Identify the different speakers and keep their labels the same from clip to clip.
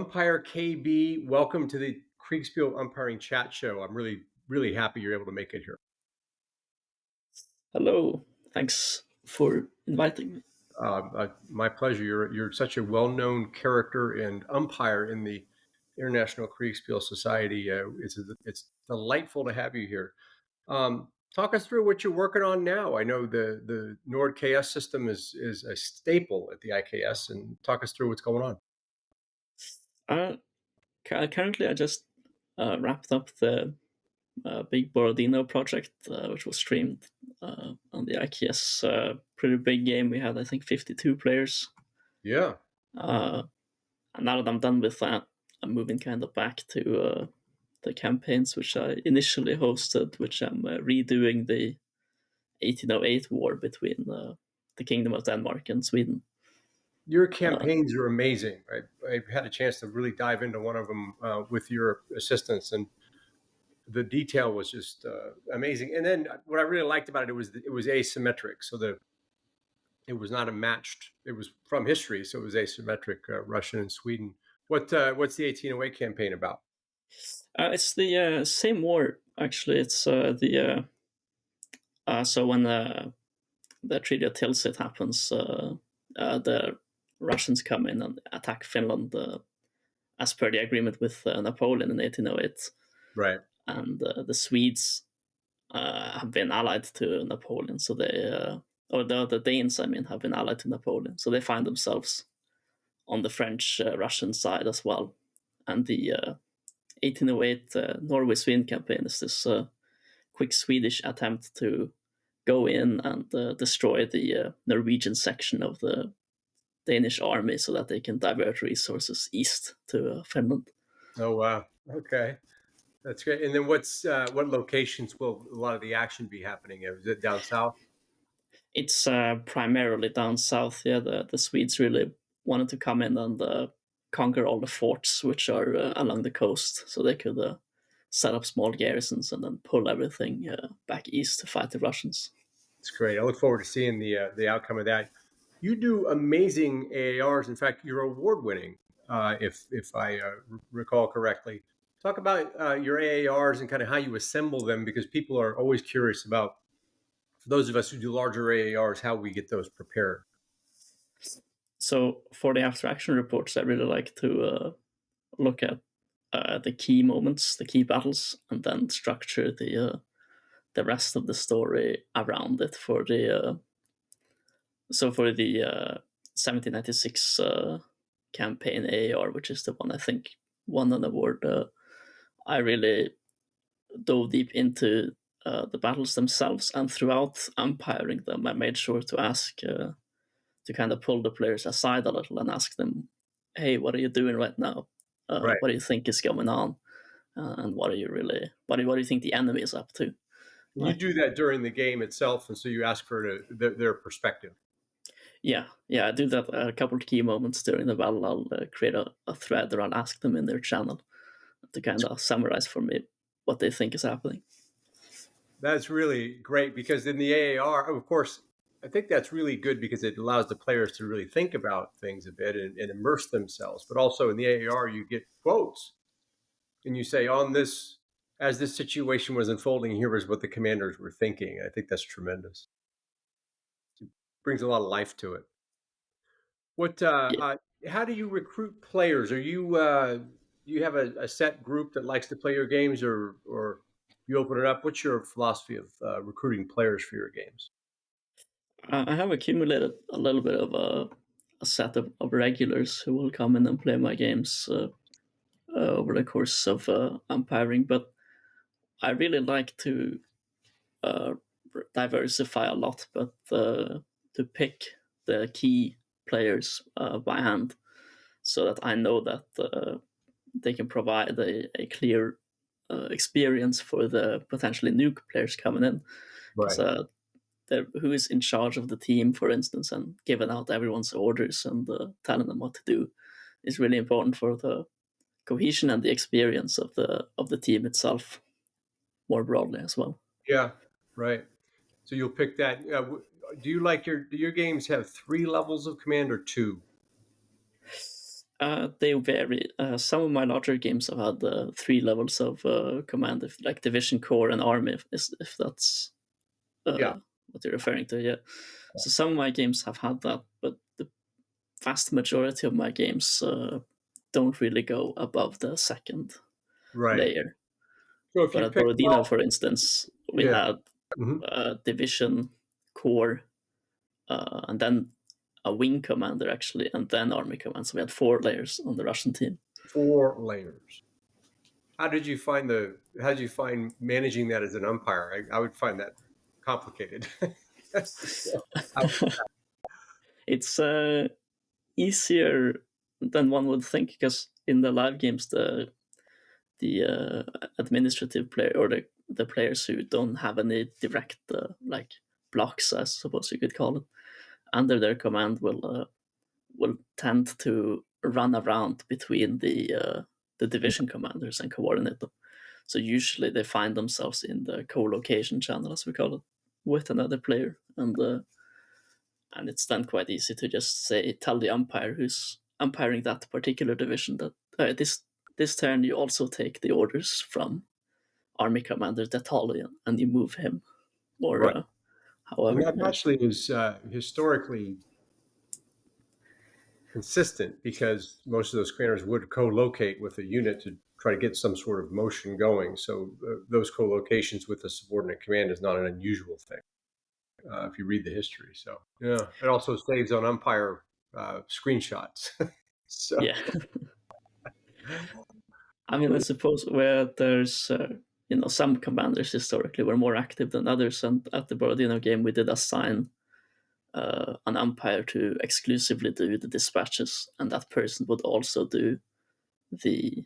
Speaker 1: Umpire KB, welcome to the Kriegsspiel Umpiring Chat Show. I'm really happy you're able to make it here.
Speaker 2: Hello, thanks for inviting me.
Speaker 1: My pleasure. You're such a well-known character and umpire in the International Kriegsspiel Society. It's delightful to have you here. Talk us through what you're working on now. I know the Nord KS system is a staple at the IKS, and talk us through what's going on.
Speaker 2: Uh, Currently, I just wrapped up the big Borodino project, which was streamed on the IKS. Pretty big game. We had, I think, 52 players.
Speaker 1: Yeah.
Speaker 2: Uh, and now that I'm done with that, I'm moving kind of back to the campaigns which I initially hosted, which I'm redoing the 1808 war between the Kingdom of Denmark and Sweden.
Speaker 1: Your
Speaker 2: Uh,
Speaker 1: campaigns are amazing. I've had a chance to really dive into one of them with your assistance, and the detail was just amazing. And then what I really liked about it was asymmetric, so it was not a matched. It was from history, so it was asymmetric. Russia and Sweden. What's the 1808 campaign about?
Speaker 2: it's the same war, actually. It's so when the Treaty of Tilsit happens, the Russians come in and attack Finland as per the agreement with Napoleon in 1808.
Speaker 1: Right.
Speaker 2: And the Swedes have been allied to Napoleon, so or the Danes, I mean, have been allied to Napoleon, so they find themselves on the French Russian side as well. And the 1808 Norway-Sweden campaign is this quick Swedish attempt to go in and destroy the Norwegian section of the Danish army so that they can divert resources east to Finland.
Speaker 1: Oh wow. Okay, that's great. And then what locations will a lot of the action be happening? Is it down south?
Speaker 2: It's primarily down south. Yeah, the Swedes really wanted to come in and conquer all the forts which are along the coast, so they could set up small garrisons and then pull everything back east to fight the Russians.
Speaker 1: It's great. I look forward to seeing the outcome of that. You do amazing AARs. In fact, you're award winning, if I recall correctly. Talk about your AARs and kind of how you assemble them, because people are always curious about, for those of us who do larger AARs, how we get those prepared.
Speaker 2: So for the after action reports, I really like to look at the key moments, the key battles, and then structure the rest of the story around it. For the 1796 campaign AAR, which is the one I think won an award, I really dove deep into the battles themselves, and throughout umpiring them, I made sure to ask to kind of pull the players aside a little and ask them, "Hey, what are you doing right now?
Speaker 1: Right.
Speaker 2: What do you think is going on? And what are you really? What do you think the enemy is up to?"
Speaker 1: And you
Speaker 2: Like,
Speaker 1: do that during the game itself, and so you ask for their perspective.
Speaker 2: yeah, I do that a couple of key moments during the battle. I'll create a thread, or I'll ask them in their channel to kind of summarize for me what they think is happening.
Speaker 1: That's really great, because in the AAR, of course, I think that's really good because it allows the players to really think about things a bit and immerse themselves. But also in the AAR, you get quotes, and you say, on this, as this situation was unfolding, here was what the commanders were thinking. I think that's tremendous. It brings a lot of life to it. What?
Speaker 2: Yeah.
Speaker 1: How do you recruit players? Are you you have a set group that likes to play your games, or you open it up? What's your philosophy of recruiting players for your games?
Speaker 2: I have accumulated a little bit of a set of regulars who will come in and play my games over the course of umpiring, but I really like to uh, diversify a lot, but to pick the key players by hand so that I know that they can provide a clear experience for the potentially new players coming in. Because
Speaker 1: Right.
Speaker 2: who is in charge of the team, for instance, and giving out everyone's orders and telling them what to do is really important for the cohesion and the experience of the team itself more broadly as well.
Speaker 1: Yeah. Right. So you'll pick that. Do you like do your games have three levels of command or two?
Speaker 2: They vary. Some of my larger games have had 3 levels of command, like Division, Corps, and Army, if that's
Speaker 1: Yeah,
Speaker 2: what you're referring to. Yeah. So some of my games have had that, but the vast majority of my games don't really go above the second
Speaker 1: right.
Speaker 2: layer.
Speaker 1: So if
Speaker 2: But
Speaker 1: you
Speaker 2: at
Speaker 1: pick,
Speaker 2: Borodino, for instance, we
Speaker 1: yeah,
Speaker 2: had
Speaker 1: mhm.
Speaker 2: Division, Corps, and then a wing commander actually, and then army command. So we had 4 layers on the Russian team.
Speaker 1: 4 layers. How did you find managing that as an umpire? I would find that complicated. So,
Speaker 2: It's easier than one would think because in the live games, the administrative player or the players who don't have any direct like blocks, I suppose you could call it, under their command will tend to run around between the division commanders and coordinate them. So usually they find themselves in the co-location channel, as we call it, with another player, and it's then quite easy to just tell the umpire who's umpiring that particular division that this turn you also take the orders from army commander Detalian and you move him, or
Speaker 1: right. And
Speaker 2: however.
Speaker 1: that actually is historically consistent because most of those commanders would co-locate with a unit to try to get some sort of motion going. So those co-locations with a subordinate command is not an unusual thing if you read the history. So yeah, it also saves on umpire screenshots. So
Speaker 2: Yeah. I mean, I suppose where there's some commanders historically were more active than others, and at the Borodino game we did assign an umpire to exclusively do the dispatches, and that person would also do the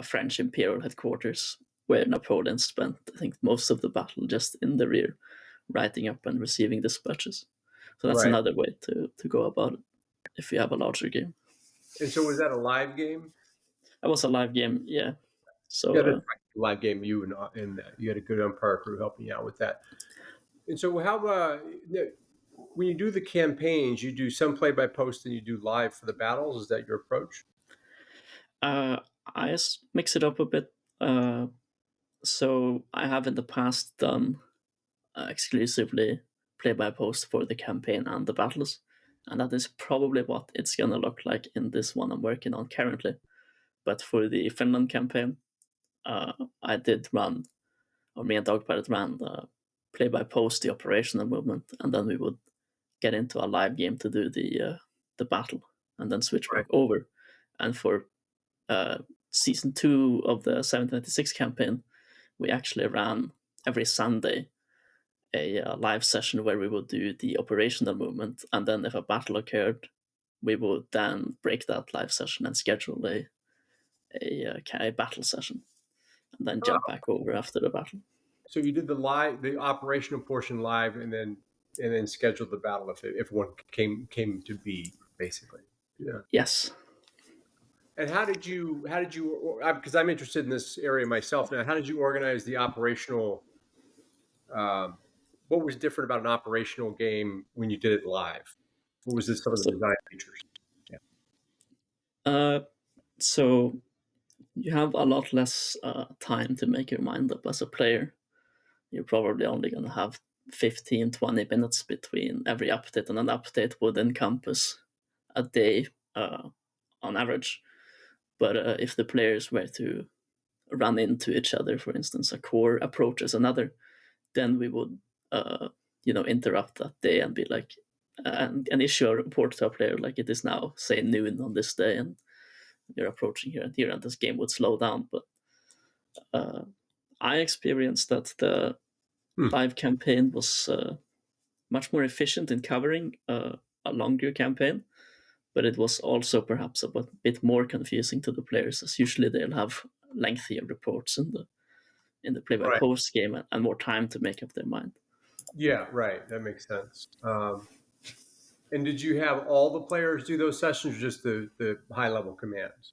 Speaker 2: French imperial headquarters, where Napoleon spent, I think, most of the battle just in the rear, writing up and receiving dispatches. So that's
Speaker 1: right.
Speaker 2: another way to go about it if you have a larger game.
Speaker 1: And so was that a live game?
Speaker 2: That was a live game, yeah. So
Speaker 1: Yeah, that's right. Live game. You and you had a good umpire crew helping you out with that. And so how when you do the campaigns, you do some play by post and you do live for the battles. Is that your approach?
Speaker 2: I mix it up a bit. Uh, so I have in the past done exclusively play by post for the campaign and the battles, and that is probably what it's gonna look like in this one I'm working on currently. But for the Finland campaign, I did run, or me and Dogpilot ran play by post the operational movement, and then we would get into a live game to do the battle, and then switch back
Speaker 1: Right.
Speaker 2: over. And for uh, season 2 of the 1796 campaign, we actually ran every Sunday a live session where we would do the operational movement, and then if a battle occurred, we would then break that live session and schedule a battle session, and then jump back over after the battle.
Speaker 1: So you did the operational portion live, and then scheduled the battle if one came to be, basically. Yeah.
Speaker 2: Yes.
Speaker 1: And how did you because I'm interested in this area myself now. How did you organize the operational? Um, what was different about an operational game when you did it live? What was this some of the
Speaker 2: So,
Speaker 1: design features? Yeah.
Speaker 2: uh, so you have a lot less time to make your mind up as a player. You're probably only going to have 15-20 minutes between every update, and an update would encompass a day on average. But if the players were to run into each other, for instance, a core approaches another, then we would, interrupt that day and be like, and issue a report to a player like it is now, say, noon on this day, and you're approaching here and here, and this game would slow down. But I experienced that the
Speaker 1: Hmm.
Speaker 2: live campaign was much more efficient in covering a longer campaign, but it was also perhaps a bit more confusing to the players, as usually they'll have lengthier reports in the play by
Speaker 1: Right.
Speaker 2: post game and more time to make up their mind.
Speaker 1: Yeah. Right. That makes sense. And did you have all the players do those sessions, or just the high level commands?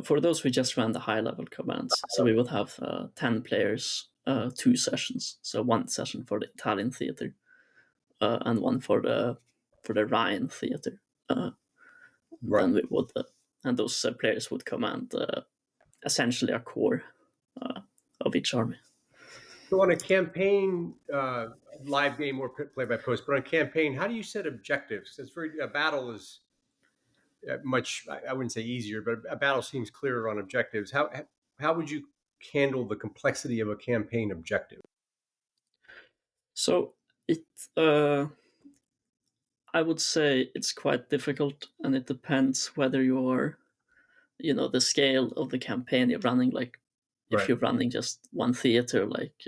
Speaker 2: For those, we just ran the high level commands. So we would have 10 players, 2 sessions. So one session for the Italian theater and one for the Rhine theater.
Speaker 1: Right.
Speaker 2: Then we would and those players would command essentially a core of each army.
Speaker 1: So on a campaign, live game or play by post, but on campaign, how do you set objectives? It's very a battle is much. I wouldn't say easier, but a battle seems clearer on objectives. How would you handle the complexity of a campaign objective?
Speaker 2: So it, I would say it's quite difficult, and it depends whether you are, the scale of the campaign you're running. Like, if
Speaker 1: Right.
Speaker 2: you're running just one theater, like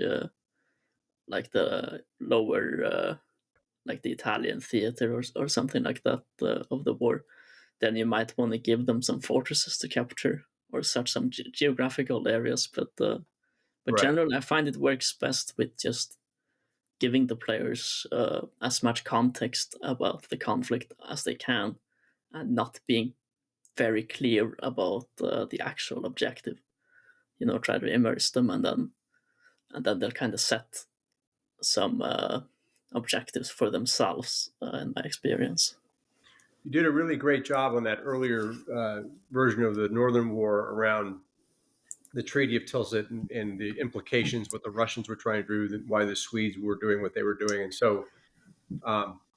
Speaker 2: the lower, like the Italian theater or something like that of the war, then you might want to give them some fortresses to capture or such some geographical areas. But
Speaker 1: Right.
Speaker 2: generally, I find it works best with just giving the players as much context about the conflict as they can, and not being very clear about the actual objective. Try to immerse them, and then they'll kind of set some objectives for themselves. In my experience.
Speaker 1: You did a really great job on that earlier version of the Northern War around the Treaty of Tilsit and the implications, what the Russians were trying to do, why the Swedes were doing what they were doing, and so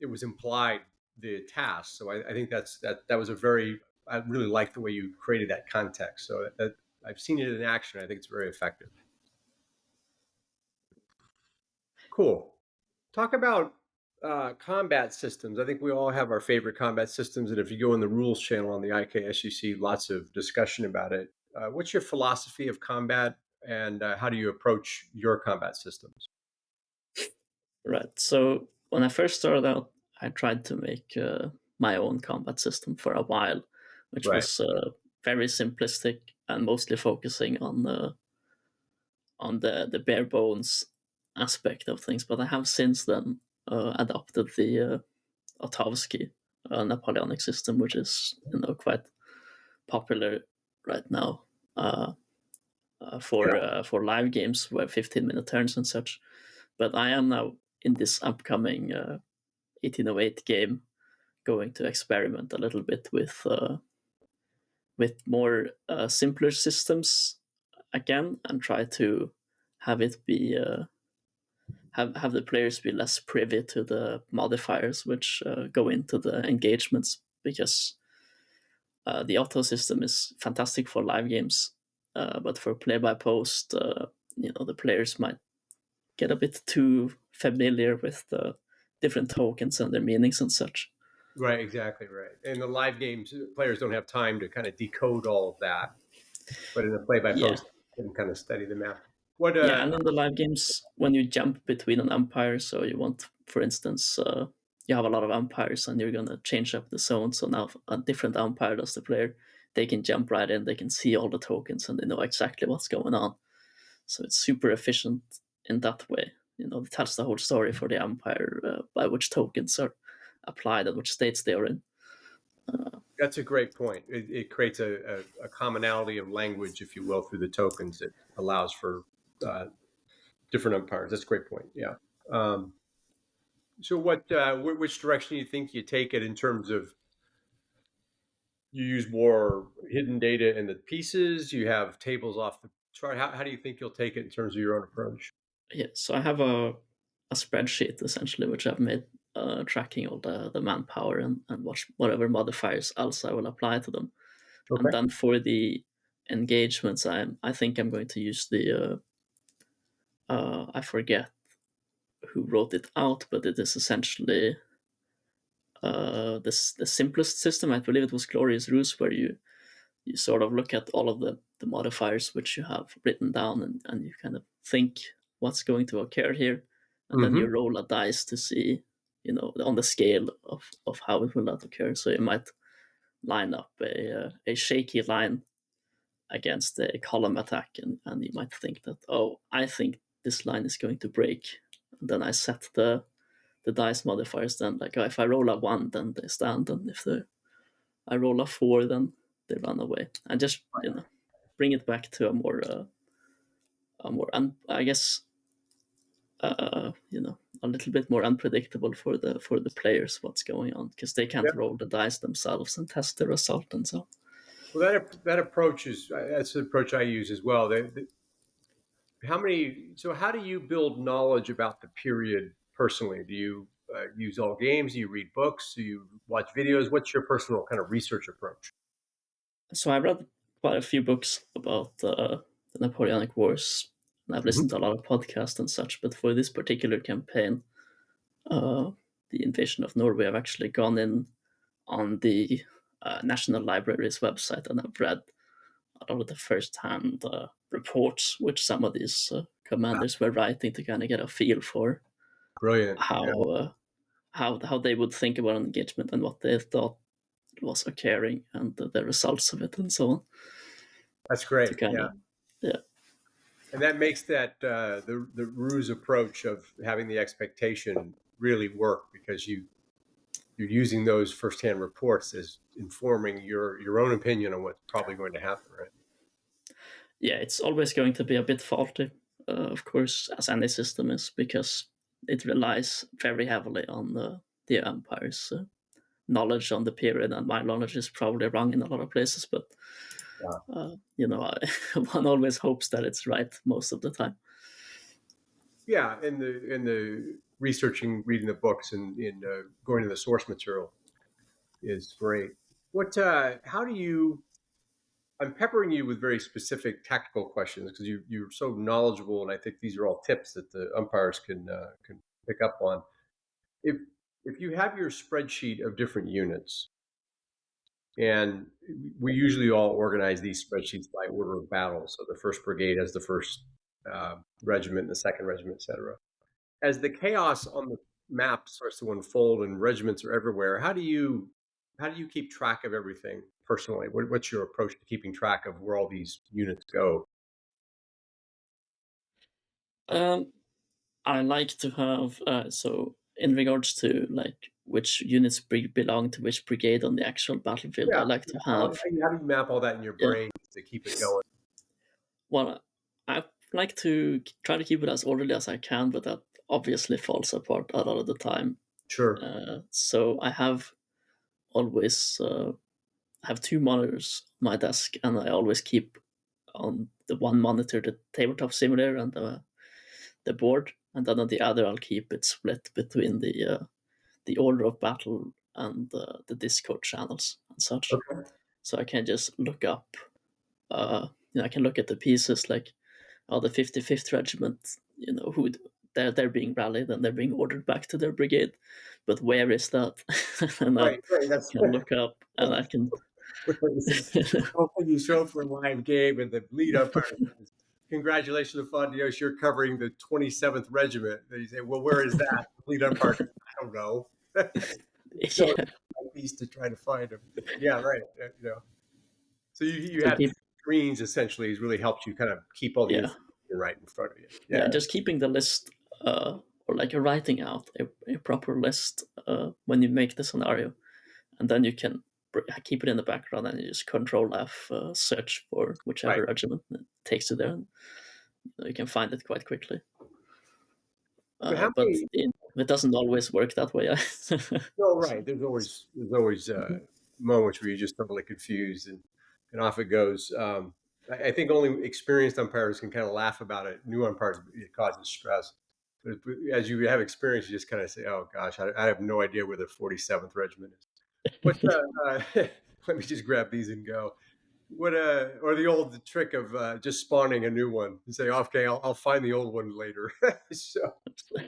Speaker 1: it was implied the task. So I think that was a very. I really like the way you created that context. So that I've seen it in action. I think it's very effective. Cool. Talk about combat systems. I think we all have our favorite combat systems, and if you go in the rules channel on the IKS, you see lots of discussion about it. What's your philosophy of combat, and how do you approach your combat systems?
Speaker 2: Right. So when I first started out, I tried to make my own combat system for a while, which
Speaker 1: Right.
Speaker 2: was very simplistic and mostly focusing on the bare bones aspect of things. But I have since then adopted the Otovsky Napoleonic system, which is quite popular right now
Speaker 1: Yeah.
Speaker 2: for live games where 15-minute turns and such. But I am now in this upcoming 1808 game going to experiment a little bit with more simpler systems again, and try to have it be have the players be less privy to the modifiers which go into the engagements, because the auto system is fantastic for live games, but for play by post, the players might get a bit too familiar with the different tokens and their meanings and such.
Speaker 1: Right. Exactly. Right. And the live games, players don't have time to kind of decode all of that, but in the
Speaker 2: Yeah,
Speaker 1: play-by-post, you can kind of study the map. What?
Speaker 2: yeah, and in the live games, when you jump between an umpire, so you want, for instance, you have a lot of umpires and you're gonna change up the zone. So now a different umpire does the player, they can jump right in, they can see all the tokens, and they know exactly what's going on. So it's super efficient in that way. It tells the whole story for the umpire by which tokens are applied and which states they are in.
Speaker 1: That's a great point. It creates a commonality of language, if you will, through the tokens that allows for uh, different umpires. That's a great point. Yeah. Um, so, which direction do you think you take it in terms of you use more hidden data in the pieces? You have tables off the chart. How do you think you'll take it in terms of your own approach?
Speaker 2: Yeah, so I have a spreadsheet essentially, which I've made tracking all the manpower and whatever modifiers else I will apply to them. And
Speaker 1: Okay.
Speaker 2: then for the engagements, I think I'm going to use the I forget who wrote it out, but it is essentially the simplest system. I believe it was Glorious Ruse, where you sort of look at all of the modifiers which you have written down, and you kind of think what's going to occur here, and then you
Speaker 1: Mm-hmm.
Speaker 2: roll a dice to see, on the scale of how it will not occur. So you might line up a shaky line against a column attack, and you might think that, oh, I think this line is going to break. And then I set the dice modifiers, then, like, oh, if I roll a 1, then they stand, and if I roll a 4, then they run away. And just, bring it back to I guess, a little bit more unpredictable for the players what's going on, because they
Speaker 1: Yeah.
Speaker 2: can't roll the dice themselves and test the result and so.
Speaker 1: Well, that approach that's the approach I use as well. How do you build knowledge about the period personally? Do you use all games? Do you read books? Do you watch videos? What's your personal kind of research approach?
Speaker 2: So I read quite a few books about the Napoleonic Wars, and I've listened
Speaker 1: Mhm.
Speaker 2: to a lot of podcasts and such. But for this particular campaign, uh, the invasion of Norway, I've actually gone in on the National Library's website, and I've read a lot of the first-hand reports which some of these commanders were writing to kind of get a feel for
Speaker 1: Brilliant. Yeah,
Speaker 2: how how they would think about an engagement and what they thought was occurring and the results of it and so on.
Speaker 1: that's
Speaker 2: To
Speaker 1: great.
Speaker 2: kind
Speaker 1: Yeah,
Speaker 2: of yeah
Speaker 1: and that makes that the ruse approach of having the expectation really work because you're using those firsthand reports as informing your own opinion on what's probably going to happen. Right.
Speaker 2: yeah, it's always going to be a bit faulty, of course, as any system is, because it relies very heavily on the umpires' knowledge on the period, and my knowledge is probably wrong in a lot of places, but one always hopes that it's right most of the time.
Speaker 1: Yeah, in the researching, reading the books, and in going to the source material is great. How do you? I'm peppering you with very specific tactical questions because you're so knowledgeable, and I think these are all tips that the umpires can pick up on. If if you have your spreadsheet of different units, and we usually all organize these spreadsheets by order of battle, so the first brigade has the first regiment, the second regiment, etc. As the chaos on the map starts to unfold and regiments are everywhere, how do you keep track of everything personally? What's your approach to keeping track of where all these units go?
Speaker 2: Um, I like to have so in regards to like which units belong to which brigade on the actual battlefield. I
Speaker 1: Yeah,
Speaker 2: like to
Speaker 1: how,
Speaker 2: have
Speaker 1: how do you map all that in your
Speaker 2: yeah.
Speaker 1: brain to keep it going?
Speaker 2: Well, I like to try to keep it as orderly as I can, but that obviously falls apart a lot of the time.
Speaker 1: Sure.
Speaker 2: So I have always have two monitors on my desk, and I always keep on the one monitor the tabletop simulator and the board, and then on the other I'll keep it split between the order of battle and the Discord channels and such.
Speaker 1: Okay.
Speaker 2: So I can just look up. I can look at the pieces like the 55th Regiment. Who they're being rallied and they're being ordered back to their brigade, but where is that? And I
Speaker 1: Right, right. That's
Speaker 2: can look up and I can.
Speaker 1: hopefully you show up for a live game and the lead umpire says, "Congratulations, LaFondiose, you're covering the 27th Regiment." And you say, "Well, where is that?" The lead umpire goes, "I don't know." So
Speaker 2: Yeah,
Speaker 1: piece to try to find him. Yeah, right. So you
Speaker 2: to
Speaker 1: have
Speaker 2: keep
Speaker 1: screens essentially has really helped you kind of keep all the
Speaker 2: yeah
Speaker 1: information right in front of you.
Speaker 2: yeah
Speaker 1: Yeah,
Speaker 2: just keeping the list or like writing out a proper list when you make the scenario, and then you can keep it in the background and you just control F search for
Speaker 1: right.
Speaker 2: whichever regiment and it takes you there, and you can find it quite quickly.
Speaker 1: But how
Speaker 2: But
Speaker 1: many?
Speaker 2: it doesn't always work that way.
Speaker 1: No, right.
Speaker 2: So,
Speaker 1: There's always moments where you're just totally confused and off it goes. I think only experienced umpires can kind of laugh about it. New umpires, it causes stress. But as you have experience, you just kind of say, "Oh gosh, I have no idea where the 47th Regiment is." What? Let me just grab these and go. What? Or the old trick of just spawning a new one and say, "Okay, I'll find the old one later." So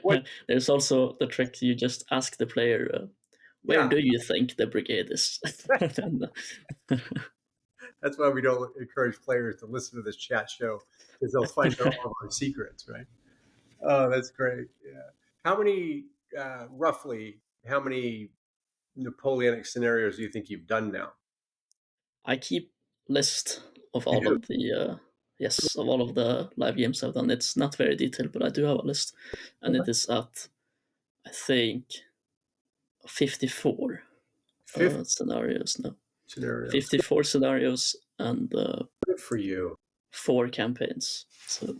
Speaker 1: what?
Speaker 2: there's also the trick you just ask the player, where
Speaker 1: Yeah,
Speaker 2: do you think the brigade is? And,
Speaker 1: that's why we don't encourage players to listen to this chat show because they'll find out all of our secrets, right? Oh, that's great. Yeah. How many Napoleonic scenarios do you think you've done now?
Speaker 2: I keep list of
Speaker 1: You
Speaker 2: all
Speaker 1: do.
Speaker 2: of the yes of all of the live games I've done. It's not very detailed, but I do have a list, and it
Speaker 1: Okay.
Speaker 2: is at I think 54
Speaker 1: 50
Speaker 2: scenarios now.
Speaker 1: scenarios.
Speaker 2: 54 scenarios and
Speaker 1: Good for you.
Speaker 2: 4 campaigns. So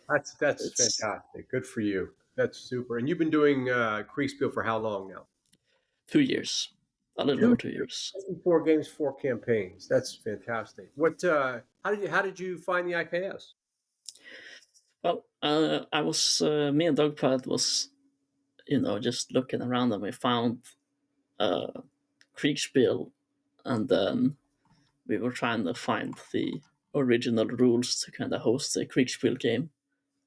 Speaker 1: That's
Speaker 2: it's
Speaker 1: fantastic. Good for you. That's super. And you've been doing Kriegsspiel for how long now?
Speaker 2: 2 years. a little over 2 years.
Speaker 1: 4 games, 4 campaigns. That's fantastic. What? How did you find the IKS?
Speaker 2: Well, I was me and Dogpilot was just looking around and we found uh, Kriegsspiel, and then we were trying to find the original rules to kind of host a Kriegsspiel game,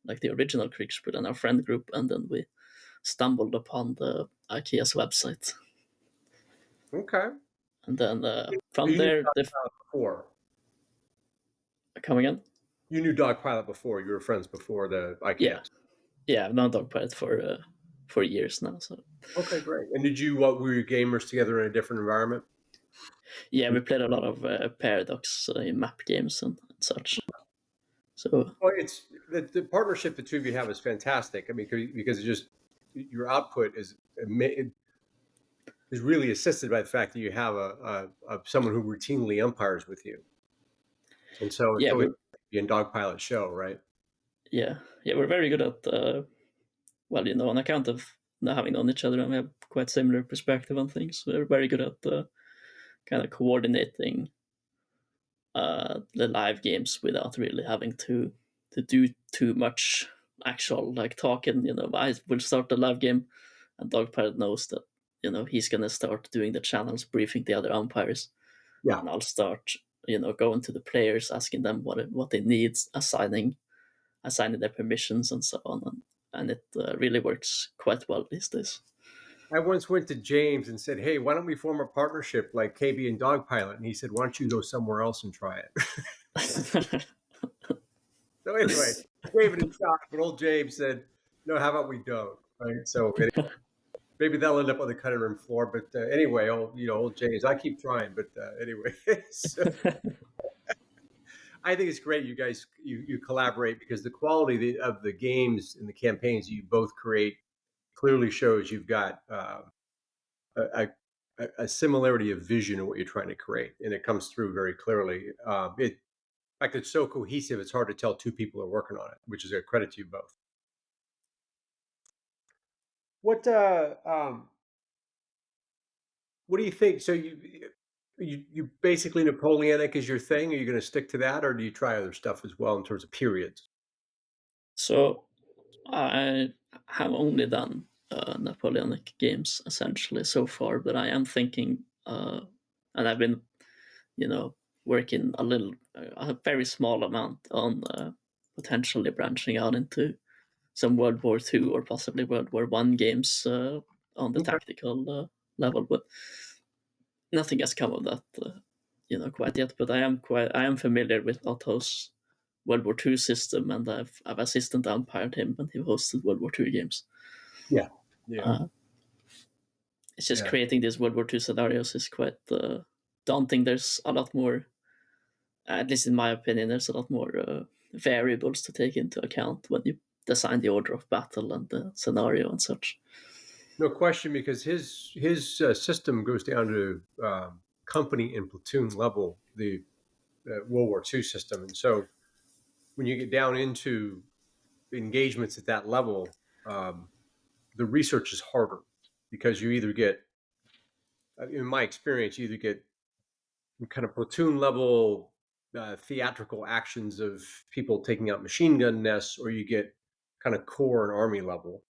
Speaker 2: like the original Kriegsspiel in our friend group, and then we stumbled upon the IKEA's website,
Speaker 1: Okay.
Speaker 2: and then
Speaker 1: So
Speaker 2: from
Speaker 1: you knew
Speaker 2: there, the
Speaker 1: Dogpilot before.
Speaker 2: come again.
Speaker 1: You knew Dogpilot before. You were friends before the
Speaker 2: Yeah,
Speaker 1: IKS.
Speaker 2: yeah, I've known Dogpilot for years now. So
Speaker 1: Okay, great. And did you? What were you gamers together in a different environment?
Speaker 2: yeah, we played a lot of Paradox map games and such. So
Speaker 1: Well, it's the partnership the two of you have is fantastic. I mean, because it just your output is really assisted by the fact that you have a someone who routinely umpires with you, and so it's
Speaker 2: yeah,
Speaker 1: always
Speaker 2: we're
Speaker 1: in Dogpilot show, right?
Speaker 2: we're very good at on account of not having known each other and we have quite similar perspective on things. We're very good at kind of coordinating the live games without really having to do too much actual like talking. I will start the live game, and Dogpilot knows that he's gonna start doing the channels, briefing the other umpires,
Speaker 1: Yeah.
Speaker 2: and I'll start going to the players, asking them what they need, assigning their permissions and so on, and it really works quite well these days.
Speaker 1: I once went to James and said, "Hey, why don't we form a partnership like KB and Dogpilot?" And he said, "Why don't you go somewhere else and try it?" So anyway, gave it a shot, but old James said, "No, how about we don't?" Right. So maybe that'll end up on the cutting room floor. But anyway, old James, I keep trying. But anyway, so I think it's great you guys you collaborate because the quality of the games and the campaigns you both create clearly shows you've got a, a similarity of vision in what you're trying to create, and it comes through very clearly. In fact, it's so cohesive; it's hard to tell two people are working on it, which is a credit to you both. What what do you think? So you basically Napoleonic is your thing. Are you going to stick to that, or do you try other stuff as well in terms of periods?
Speaker 2: So I have only done Napoleonic games essentially so far, but I am thinking, and I've been, you know, working a very small amount on potentially branching out into some World War Two or possibly World War One games on the
Speaker 1: Okay.
Speaker 2: tactical level, but nothing has come of that, quite yet. But I am familiar with Otto's World War Two system, and I've assistant umpired him when he hosted World War Two games.
Speaker 1: Yeah. Yeah.
Speaker 2: Uh, it's just
Speaker 1: Yeah.
Speaker 2: creating these World War Two scenarios is quite daunting. There's a lot more, at least in my opinion, there's a lot more variables to take into account when you design the order of battle and the scenario and such.
Speaker 1: No question, because his system goes down to company and platoon level, the World War II system, and so when you get down into engagements at that level, um, the research is harder because you either get, in my experience, you either get kind of platoon level theatrical actions of people taking out machine gun nests, or you get kind of corps and army level.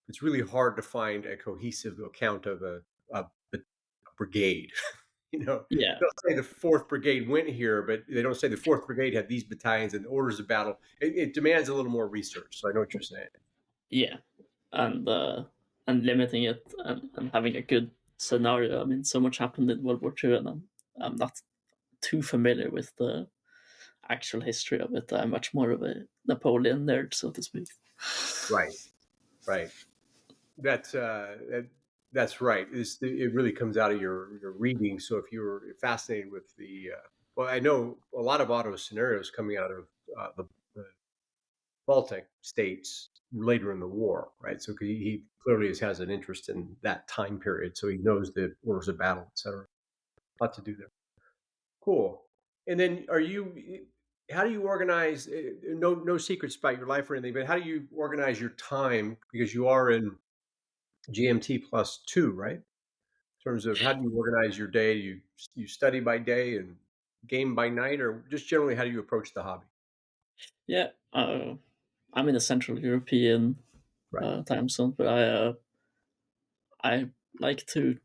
Speaker 1: It's really hard to find a cohesive account of a brigade.
Speaker 2: Yeah,
Speaker 1: They'll say the Fourth Brigade went here, but they don't say the Fourth Brigade had these battalions and orders of battle. It demands a little more research. So I know what you're saying.
Speaker 2: yeah, and limiting it and having a good scenario. I mean, so much happened in World War Two, and I'm not too familiar with the actual history of it. I'm much more of a Napoleon nerd, so to speak.
Speaker 1: Right, right. That's that's right. It really comes out of your reading. So if you're fascinated with well, I know a lot of auto scenarios coming out of the Baltic states later in the war, right? So he clearly has an interest in that time period. So he knows the orders of battle, et cetera. A lot to do there. Cool. And then how do you organize, no secrets about your life or anything, but how do you organize your time? Because you are in GMT plus two, right? in terms of how do you organize your day? You study by day and game by night, or just generally how do you approach the hobby?
Speaker 2: Yeah, I'm in a Central European
Speaker 1: Right,
Speaker 2: time zone, but I like to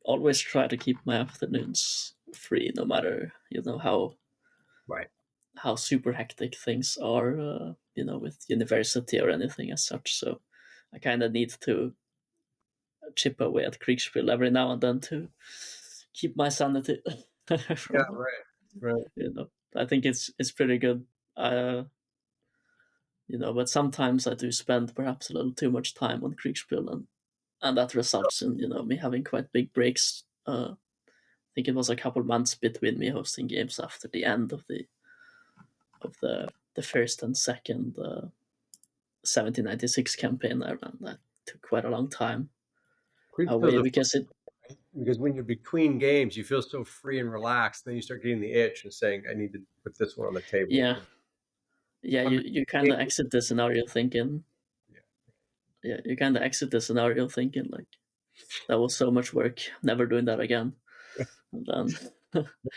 Speaker 2: always try to keep my afternoons free, no matter
Speaker 1: right.
Speaker 2: how super hectic things are, with university or anything as such. So I kind of need to chip away at Kriegsspiel every now and then to keep my sanity
Speaker 1: Yeah,
Speaker 2: from,
Speaker 1: right, right.
Speaker 2: I think it's pretty good. Uh, but sometimes I do spend perhaps a little too much time on Kriegsspiel, and that results in me having quite big breaks. I think it was a couple months between me hosting games after the end of the first and second 1796 campaign there, and that took quite a long time
Speaker 1: Creep feels
Speaker 2: away
Speaker 1: a
Speaker 2: because it
Speaker 1: because when you're between games, you feel so free and relaxed. Then you start getting the itch and saying, "I need to put this one on the table."
Speaker 2: yeah yeah
Speaker 1: I'm
Speaker 2: you kind of
Speaker 1: between
Speaker 2: exit the scenario thinking
Speaker 1: games.
Speaker 2: yeah you kind of exit the scenario thinking like that was so much work, never doing that again. And then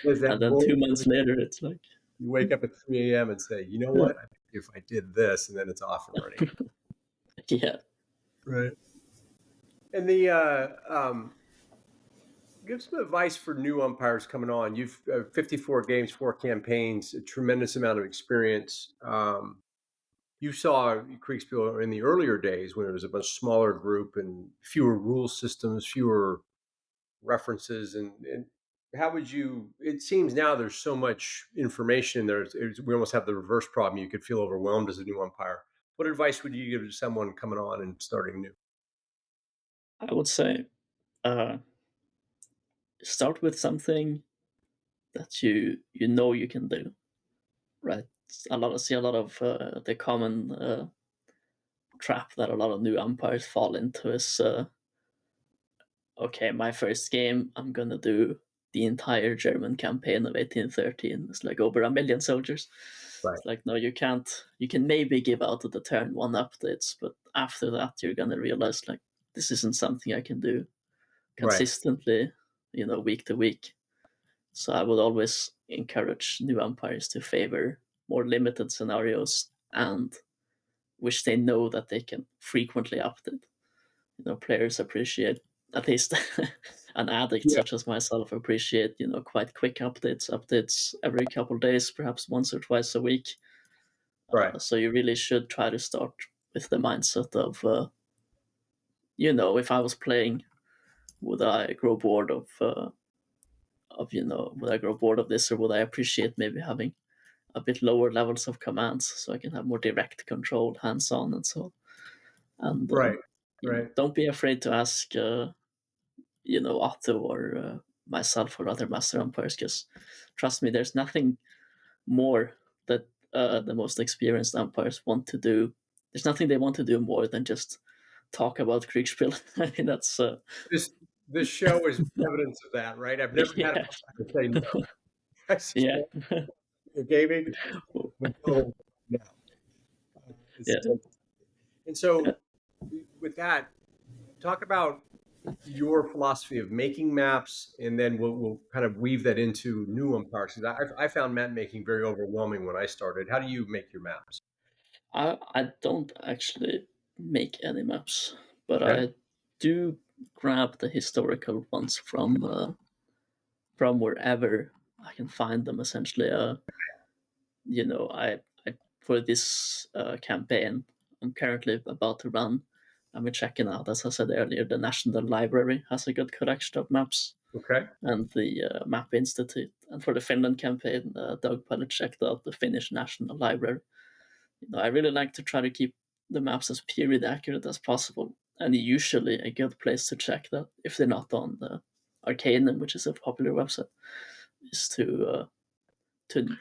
Speaker 1: There's that
Speaker 2: and then 2 months
Speaker 1: moment
Speaker 2: later it's like
Speaker 1: you wake up at 3 a.m. and say, "You know
Speaker 2: yeah
Speaker 1: what? I think if I did this," and then it's off and running.
Speaker 2: yeah
Speaker 1: Right. And the give some advice for new umpires coming on. You've 54 games, 4 campaigns, a tremendous amount of experience. You saw Kriegsspiel in the earlier days when it was a much smaller group and fewer rule systems, fewer references, and how would you? It seems now there's so much information. We almost have the reverse problem. You could feel overwhelmed as a new umpire. What advice would you give to someone coming on and starting new?
Speaker 2: I would say uh, start with something that you can do, right? A lot of the common trap that a lot of new umpires fall into is okay, my first game, I'm gonna do the entire German campaign of 1813. It's like over a million soldiers.
Speaker 1: Right,
Speaker 2: It's like, no, you can't. You can maybe give out the turn one updates, but after that, you're gonna realize like this isn't something I can do
Speaker 1: right,
Speaker 2: consistently, week to week. So I would always encourage new umpires to favor more limited scenarios and which they know that they can frequently update. Players appreciate, at least an addict
Speaker 1: yeah,
Speaker 2: such as myself appreciate, quite quick updates every couple of days, perhaps once or twice a week.
Speaker 1: right,
Speaker 2: So you really should try to start with the mindset of, if I was playing, would I grow bored would I grow bored of this, or would I appreciate maybe having a bit lower levels of commands so I can have more direct control, hands on, and so on. And
Speaker 1: right, right.
Speaker 2: don't be afraid to ask, Otto or myself or other master umpires, because trust me, there's nothing more that the most experienced umpires want to do. There's nothing they want to do more than just talk about Kriegspiel. I mean, that's
Speaker 1: This this show is evidence of that, right? I've never had a
Speaker 2: yeah,
Speaker 1: umpire say no. I just
Speaker 2: yeah,
Speaker 1: want your gaming. I'm told no.
Speaker 2: yeah.
Speaker 1: And so, with that, talk about your philosophy of making maps, and then we'll kind of weave that into new umpires. Because I found map making very overwhelming when I started. How do you make your maps?
Speaker 2: I don't actually make any maps, but
Speaker 1: Okay.
Speaker 2: I do grab the historical ones from wherever I can find them. Essentially, I for this campaign I'm currently about to run. I'm checking out, as I said earlier, the National Library has a good collection of maps,
Speaker 1: Okay.
Speaker 2: and the Map Institute. And for the Finland campaign, Dogpilot checked out the Finnish National Library. I really like to try to keep the maps as period accurate as possible, and usually a good place to check that, if they're not on the Arcanum, which is a popular website, is to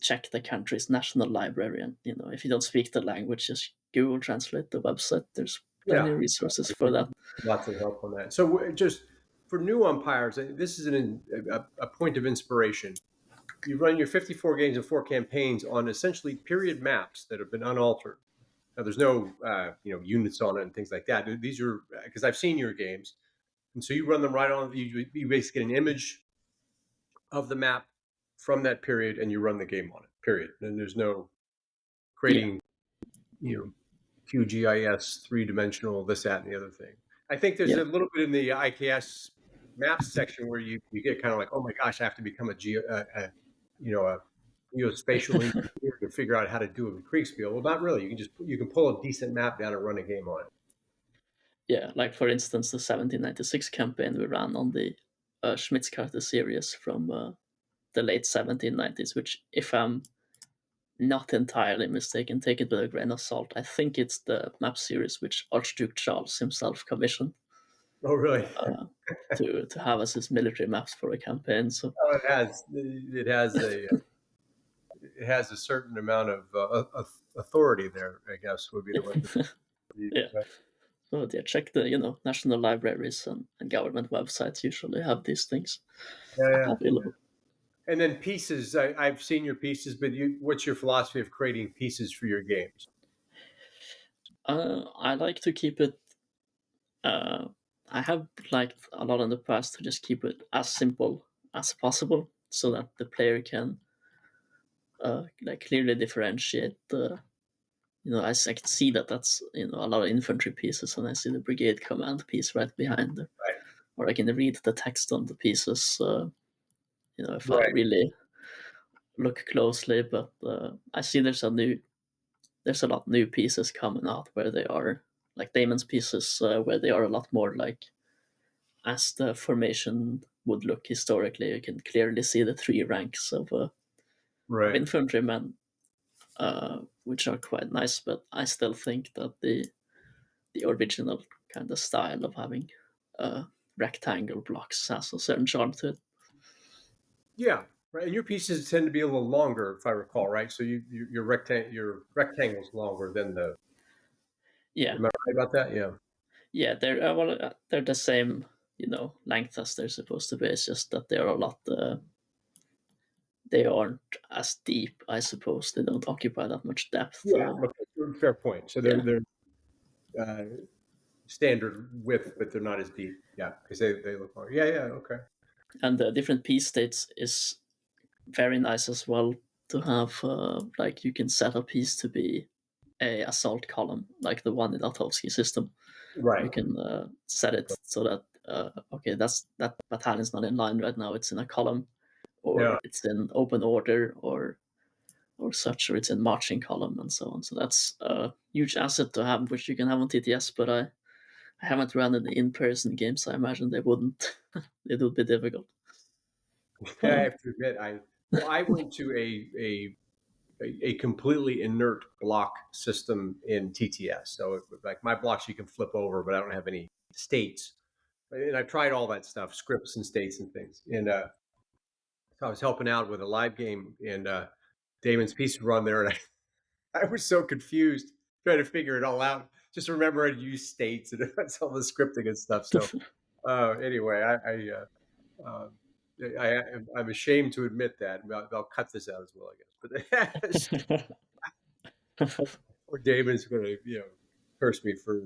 Speaker 2: check the country's national library. And if you don't speak the language, just Google Translate the website. There's plenty
Speaker 1: Yeah.
Speaker 2: of resources for that.
Speaker 1: Lots of help on that. So just for new umpires, this is a point of inspiration. You run your 54 games and 4 campaigns on essentially period maps that have been unaltered. Now, there's no units on it and things like that. These are because I've seen your games. And so you run them right on. You basically get an image of the map from that period, and you run the game on it. Period. And there's no
Speaker 2: Yeah,
Speaker 1: creating, QGIS, 3-dimensional, this, that, and the other thing. I think there's
Speaker 2: yeah,
Speaker 1: a little bit in the IKS maps section where you get kind of like, oh my gosh, I have to become a geospatial engineer to figure out how to do a Kriegsspiel. Well, not really. You can pull a decent map down and run a game on it.
Speaker 2: yeah. Like for instance, the 1796 campaign we ran on the Schmitzkarte series from the late 1790s, which, if I'm not entirely mistaken, take it with a grain of salt, I think it's the map series which Archduke Charles himself commissioned
Speaker 1: Oh, really?
Speaker 2: uh, to have as his military maps for a campaign. So
Speaker 1: Oh, it has a certain amount of authority there, I guess, would be the word.
Speaker 2: yeah, so yeah, check the national libraries and government websites usually have these things
Speaker 1: Yeah, yeah.
Speaker 2: available.
Speaker 1: And then pieces. I've seen your pieces, but what's your philosophy of creating pieces for your games?
Speaker 2: I like to keep it. Uh, I have liked a lot in the past to just keep it as simple as possible, so that the player can like clearly differentiate the. I can see that that's a lot of infantry pieces, and I see the brigade command piece right behind there,
Speaker 1: Right.
Speaker 2: or I can read the text on the pieces. If I
Speaker 1: Right.
Speaker 2: really look closely, but I see there's a lot new pieces coming out where they are like Damon's pieces, where they are a lot more like as the formation would look historically. You can clearly see the three ranks of
Speaker 1: Right.
Speaker 2: infantrymen, which are quite nice. But I still think that the original kind of style of having rectangle blocks has a certain charm to it.
Speaker 1: Yeah. Right. And your pieces tend to be a little longer, if I recall, right? So your rectangle's longer than the.
Speaker 2: Yeah,
Speaker 1: Am I right about that? Yeah.
Speaker 2: yeah, they're the same length as they're supposed to be. It's just that they're a lot. They aren't as deep, I suppose. They don't occupy that much depth.
Speaker 1: Yeah. Okay. Fair point. So
Speaker 2: Yeah,
Speaker 1: they're uh, standard width, but they're not as deep. Yeah, because they look longer. Yeah. Yeah. Okay.
Speaker 2: and the different piece states is very nice as well to have. Like you can set a piece to be a assault column, like the one in Atovsky system. You
Speaker 1: Right.
Speaker 2: can set it so that okay, that battalion's not in line right now. It's in a column,
Speaker 1: Yeah.
Speaker 2: or it's in open order, or such, or it's in marching column, and so on. So that's a huge asset to have, which you can have on TTS. But I haven't run any in-person games, so I imagine they wouldn't. It would be difficult.
Speaker 1: I have to admit, I went to a completely inert block system in TTS. So like my blocks you can flip over, but I don't have any states. And I've tried all that stuff, scripts and states and things. And so I was helping out with a live game, and Damon's piece would run there, and I was so confused trying to figure it all out. Just remember I'd use states and that's all the scripting and stuff. So anyway, uh, I'm ashamed to admit that. I'll cut this out as well, I guess. But or Damon's going to curse me for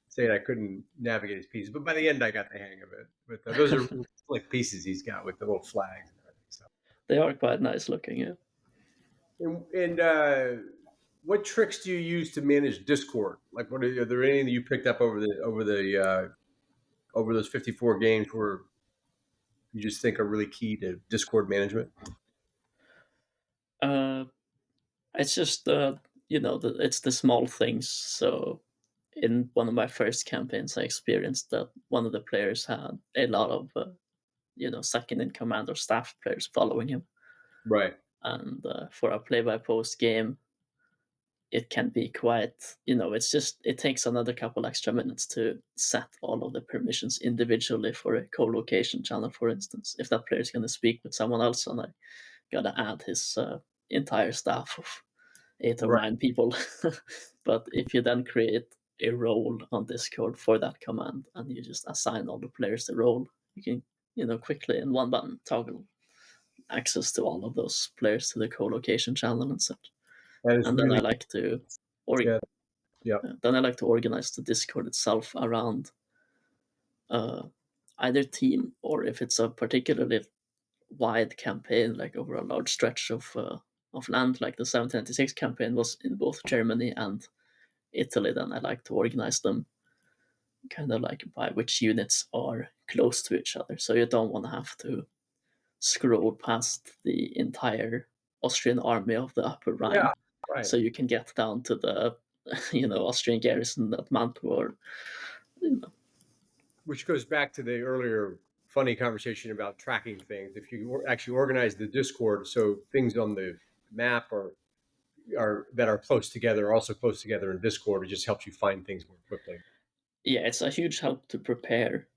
Speaker 1: saying I couldn't navigate his pieces. But by the end, I got the hang of it. But those are like pieces he's got with the little flags and everything. So
Speaker 2: They are quite nice looking. Yeah.
Speaker 1: and what tricks do you use to manage Discord? Like, are there anything that you picked up over those 54 games where you just think are really key to Discord management?
Speaker 2: Uh, it's just it's the small things. So in one of my first campaigns, I experienced that one of the players had a lot of second in command or staff players following him,
Speaker 1: Right.
Speaker 2: and for a play-by-post game, it can be quite it takes another couple extra minutes to set all of the permissions individually for a co-location channel, for instance. If that player is going to speak with someone else, and I gotta add his entire staff of 8 or 9 people. But if you then create a role on Discord for that command, and you just assign all the players the role, you can quickly in one button toggle access to all of those players to the co-location channel and such.
Speaker 1: That is
Speaker 2: And then I
Speaker 1: really,
Speaker 2: like to or
Speaker 1: yeah.
Speaker 2: then I like to organize the Discord itself around either team or if it's a particularly wide campaign, like over a large stretch of land, like the 1796 campaign was in both Germany and Italy, then I like to organize them kind of like by which units are close to each other. So you don't want to have to scroll past the entire Austrian army of the Upper
Speaker 1: Yeah,
Speaker 2: Rhine.
Speaker 1: right.
Speaker 2: So you can get down to the Austrian garrison at Mantua. Or, you know.
Speaker 1: Which goes back to the earlier funny conversation about tracking things. If you actually organize the Discord so things on the map are that are close together are also close together in Discord, it just helps you find things more quickly.
Speaker 2: Yeah, it's a huge help to prepare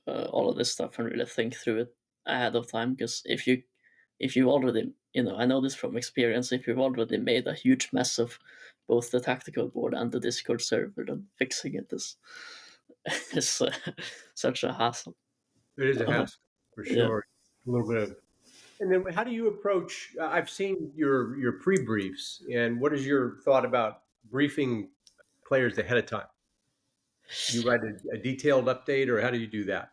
Speaker 2: all of this stuff and really think through it ahead of time. Because if you already, I know this from experience, if you've already made a huge mess of both the tactical board and the Discord server, then fixing it is such a hassle.
Speaker 1: It is a
Speaker 2: Uh,
Speaker 1: hassle for
Speaker 2: yeah.
Speaker 1: sure. A little bit of, and then how do you approach? I've seen your pre briefs, and what is your thought about briefing players ahead of time? You write a detailed update, or how do you do that?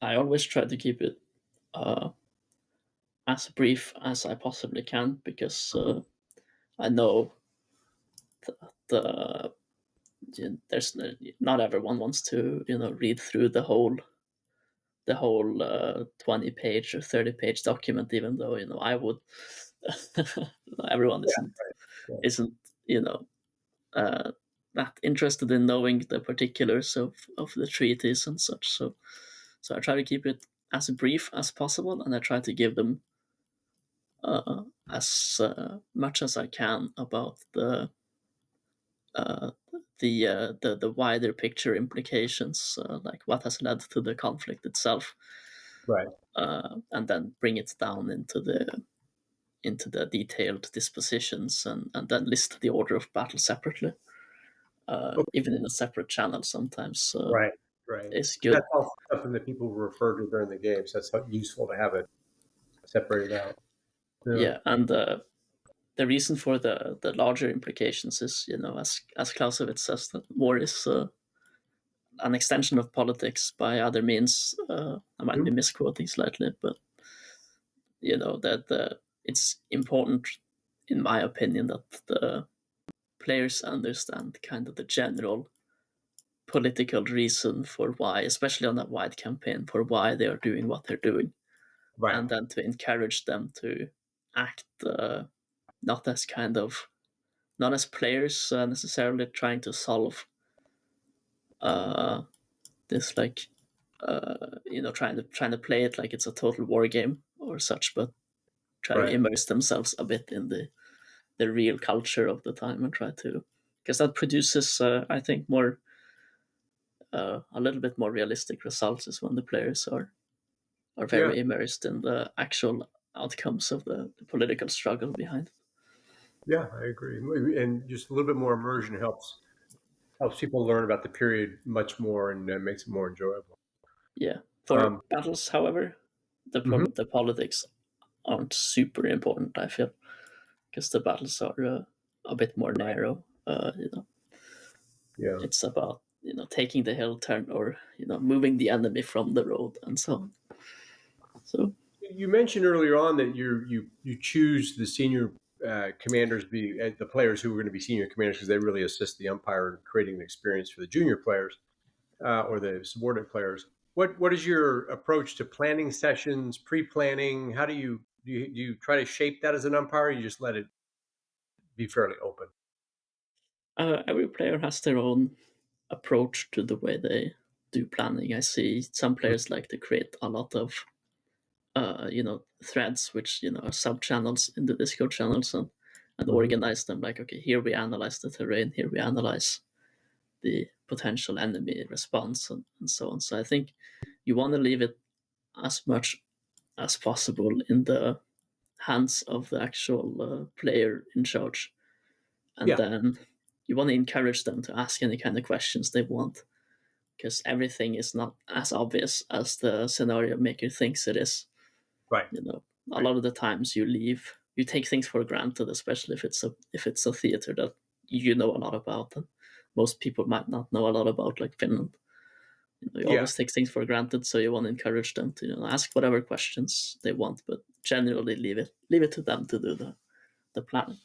Speaker 2: I always try to keep it uh, as brief as I possibly can because I know the there's not everyone wants to read through the whole 20 page or 30-page document, even though I would. Everyone
Speaker 1: Yeah, yeah,
Speaker 2: isn't you know uh, that interested in knowing the particulars of the treaties and such. So I try to keep it as brief as possible, and I try to give them as much as I can about uh, the wider picture implications, like what has led to the conflict itself,
Speaker 1: right.
Speaker 2: and then bring it down into the detailed dispositions, and then list the order of battle separately,
Speaker 1: Okay,
Speaker 2: even in a separate channel. Sometimes
Speaker 1: right, right.
Speaker 2: is
Speaker 1: And that's
Speaker 2: good.
Speaker 1: also something that people refer to during the games. That's useful to have it separated out. Yeah.
Speaker 2: Yeah, and the reason for the larger implications is, as Clausewitz says, that war is an extension of politics by other means. I might be
Speaker 1: Mhm.
Speaker 2: misquoting slightly, but that it's important, in my opinion, that the players understand kind of the general political reason for why, especially on a wide campaign, for why they are doing what they're doing,
Speaker 1: Right,
Speaker 2: and then to encourage them to act not as kind of not as players necessarily trying to solve uh, this, like trying to play it like it's a total war game or such, but try to
Speaker 1: right.
Speaker 2: immerse themselves a bit in the real culture of the time and try to, because that produces I think more a little bit more realistic results is when the players are
Speaker 1: Yeah,
Speaker 2: very immersed in the actual outcomes of the political struggle behind it.
Speaker 1: yeah, I agree. And just a little bit more immersion helps people learn about the period much more and makes it more enjoyable.
Speaker 2: Yeah, for
Speaker 1: Um,
Speaker 2: battles, however,
Speaker 1: mhm.
Speaker 2: the politics aren't super important, I feel, because the battles are a bit more
Speaker 1: Right.
Speaker 2: narrow.
Speaker 1: Yeah.
Speaker 2: It's about taking the hill turn, or moving the enemy from the road and so on. So
Speaker 1: You mentioned earlier on that you choose the senior commanders, be the players who are going to be senior commanders because they really assist the umpire in creating an experience for the junior players or the subordinate players. What is your approach to planning sessions, pre-planning? How do you try to shape that as an umpire? Or you just let it be fairly open.
Speaker 2: every player has their own approach to the way they do planning. I see some players like to create a lot of threads, which are sub channels in the Discord channels, and
Speaker 1: Mhm.
Speaker 2: organize them like, okay, here we analyze the terrain, here we analyze the potential enemy response, and so on. So I think you want to leave it as much as possible in the hands of the actual player in charge, and
Speaker 1: Yeah.
Speaker 2: then you want to encourage them to ask any kind of questions they want, because everything is not as obvious as the scenario maker thinks it is.
Speaker 1: Right.
Speaker 2: you know a
Speaker 1: Right.
Speaker 2: lot of the times you take things for granted, especially if it's a theater that a lot about, and most people might not know a lot about, like Finland. You
Speaker 1: Yeah,
Speaker 2: always take things for granted, so you want to encourage them to ask whatever questions they want, but generally leave it to them to do the planning.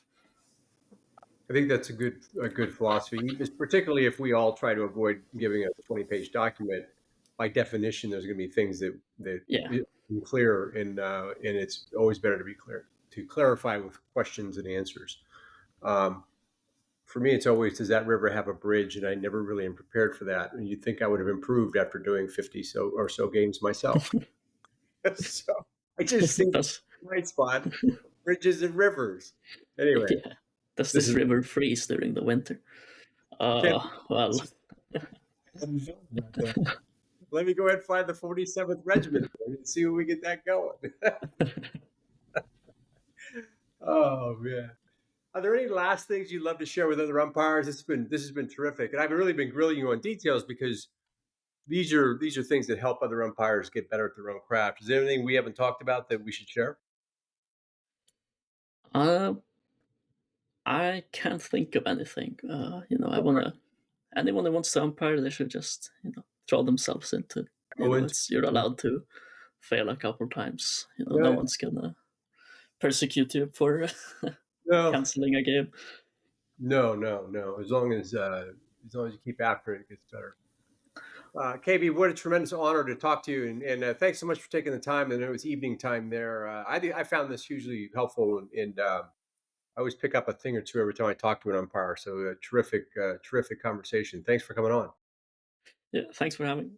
Speaker 1: I think that's a good philosophy, particularly if we all try to avoid giving a 20-page document. By definition, there's going to be things that
Speaker 2: Yeah.
Speaker 1: clear, and it's always better to be clear to clarify with questions and answers. Um, for me, it's always, does that river have a bridge? And I never really am prepared for that. And you'd think I would have improved after doing 50 or so games myself. So I just see the
Speaker 2: Does
Speaker 1: right spot, bridges and rivers. Anyway,
Speaker 2: yeah. Does
Speaker 1: this
Speaker 2: this
Speaker 1: is
Speaker 2: river freeze during the winter?
Speaker 1: Ken.
Speaker 2: Well,
Speaker 1: Let me go ahead and find the 47th Regiment and see when we get that going. Oh man. Are there any last things you'd love to share with other umpires? This has been terrific. And I've really been grilling you on details because these are things that help other umpires get better at their own craft. Is there anything we haven't talked about that we should share?
Speaker 2: uh, I can't think of anything. I
Speaker 1: Okay.
Speaker 2: wanna anyone who wants to umpire, they should just throw themselves into.
Speaker 1: Go into
Speaker 2: It's you're allowed to fail a couple times. No
Speaker 1: yeah.
Speaker 2: one's gonna persecute you for
Speaker 1: No,
Speaker 2: canceling a game.
Speaker 1: no. As long as you keep after it, it gets better. KB, what a tremendous honor to talk to you, and thanks so much for taking the time. And it was evening time there. I found this hugely helpful, and I always pick up a thing or two every time I talk to an umpire. So terrific conversation. Thanks for coming on.
Speaker 2: Yeah, thanks for having me.